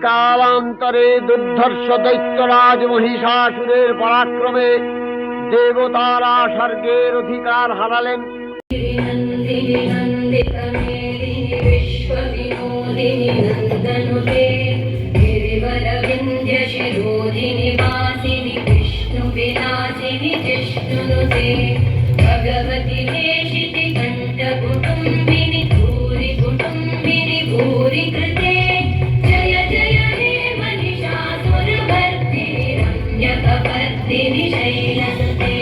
কালান্তরে দুর্ধর্ষ দৈত্যরাজ মহিষাসুরের পরাক্রমে দেবতারা স্বর্গের অধিকার হারালেন। भगवती देशिति कंठ कुटुंबिनी भूरि कुटुंबिनी भूरि कृते जय जय हे महिषासुरभर्दिनि रम्यकपर्दिनि शैलसुते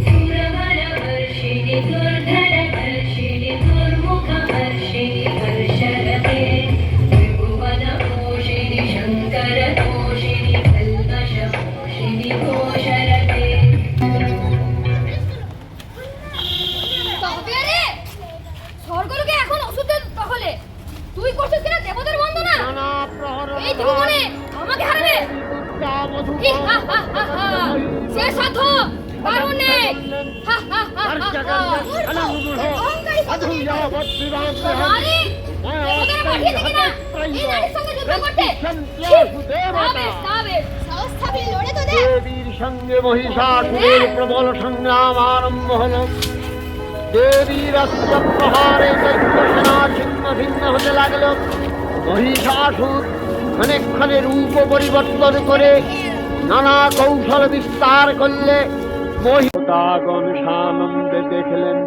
सुरवरवर्षिणि दुर्धरवर्षिणि दुर्मुखवर्षिणि हर्षरते त्रिभुवनपोषिणि शङ्करतोषिणि कल्मषपोषिणि घोषरते। স্বর্গলোকে এখন ওষুধ দে তাহলে। তুই করছিস কিনা দেবতার বন্দনা? এই জীবনে আমাকে হারাবে? সে সাধু কারণ নেই। দেবীর সঙ্গে মহিষাসুরের প্রবল সংগ্রাম আরম্ভ হল। দেবীর অস্ত্র প্রহারে দৈত্যসেনা ছিন্ন ভিন্ন হতে লাগল। মহিষাসুর ক্ষণে রূপ পরিবর্তন করে নানা কৌশল বিস্তার করলে মহিষাগণ সানন্দে দেখলেন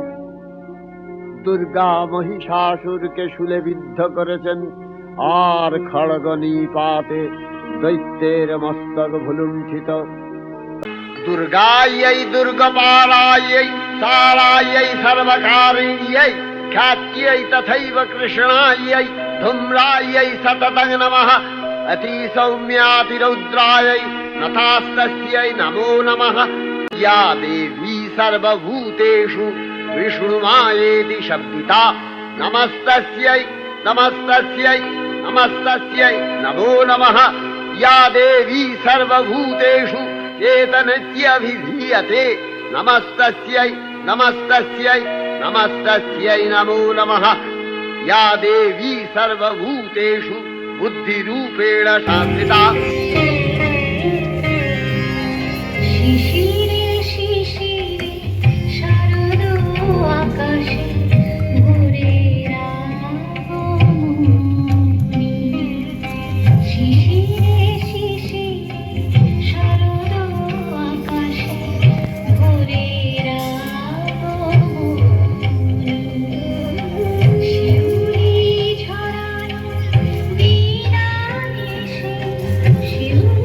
দুর্গা মহিষাসুরকে শূলে বিদ্ধ করেছেন, আর খড়গ নিপাতে দৈত্যের মস্তক ভুলুণ্ঠিত। দুর্গাयै দুর্গপালাयै সারাयै সর্বকারিণ্यै খ্যাত্यै তথৈব কৃষ্ণাयै ধূম্রাयै সততং নমঃ অতি সৌম্যাতিরৌদ্রাयै নতাস্তস্यै নমো নমঃ। या देवी सर्वभूतेषु विष्णुमायेति शब्दिता नमस्तस्यै नमस्तस्यै नमस्तस्यै नमो नमः। या देवी सर्वभूतेषु चेतनत्यभिधीयते नमस्तस्यै नमस्तस्यै नमस्तस्यै नमो नमः। या देवी सर्वभूतेषु बुद्धिरूपेण शान्तिता। शिव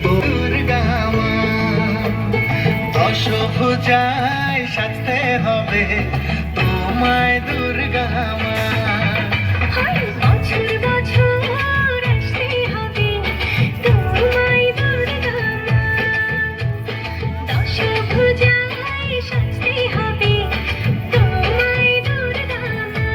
দুর্গা মা। দশভুজায় সাজতে হবে তোমায় দুর্গা মা। বছর বছর আসতে হবে তোমায় দুর্গা মা। দশভুজায় সাজতে হবে তোমায় দুর্গা মা।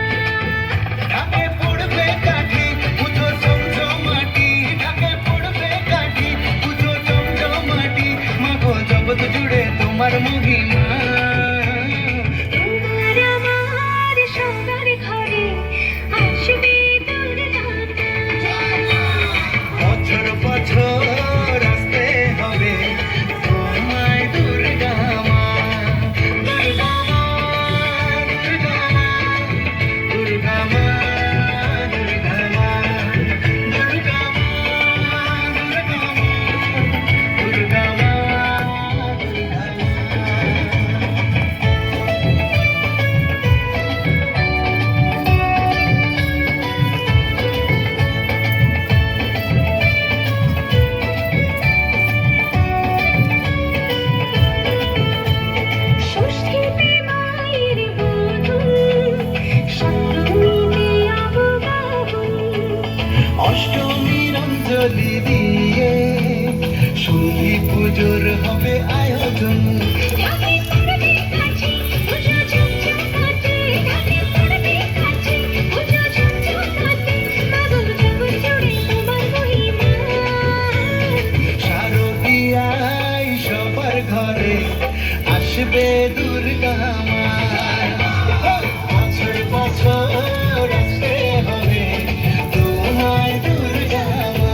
ঢাকে পড়বে কাঠি পুজো চমচমাটি, ঢাকে পড়বে কাঠি পুজো চমচমাটি, মাগো জগৎ জুড়ে তোমার মহিমা। তোমার আমার সবার ঘরে আসবে দুর্গা মা। বছর বছর আসতে হবে তোমায় দুর্গা মা। দুর্গা মা, দুর্গা মা, দুর্গা মা, দুর্গা মা, দুর্গা মা, দুর্গা মা, দুর্গা মা। ষষ্ঠীতে মায়ের বোধন, সপ্তমীতে অবগাহন। অষ্টমীর অঞ্জলি দিয়ে শুনি পুজোর হবে আয়োজন। ঢাকে পড়বে কাঠি পুজো ঝমঝমাটি, ঢাকে পড়বে কাঠি পুজো ঝমঝমাটি, মাগো জগৎ জুড়ে তোমার মহিমা। শারদীয়ায় সবার ঘরে আসবে দুর্গা মা। বছর বছর আসতে হবে তোমায় দুর্গা মা।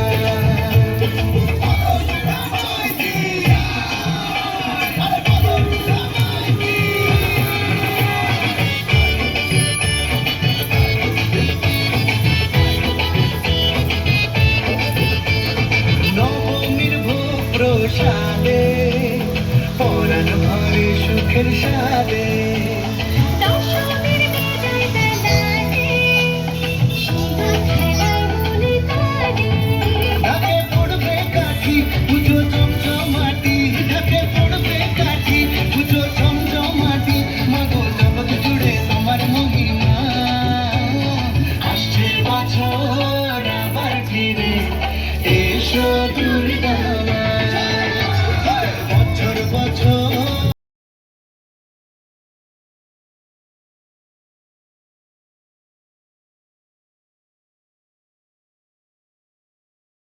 নবমীর ভোগ প্রসাদে পরাণ ভরে সুখের সাদে। দশমীর বিজয় বেলাতে শিবা খেলায় মনে কাঁদে। ঢাকে পড়বে কাঠি পুজো চমচমাটি, ঢাকে পড়বে কাঠি পুজো চমচমাটি, মাগো জগৎ জুড়ে তোমার মহিমা। আসছে বছর আবার ফিরে এসো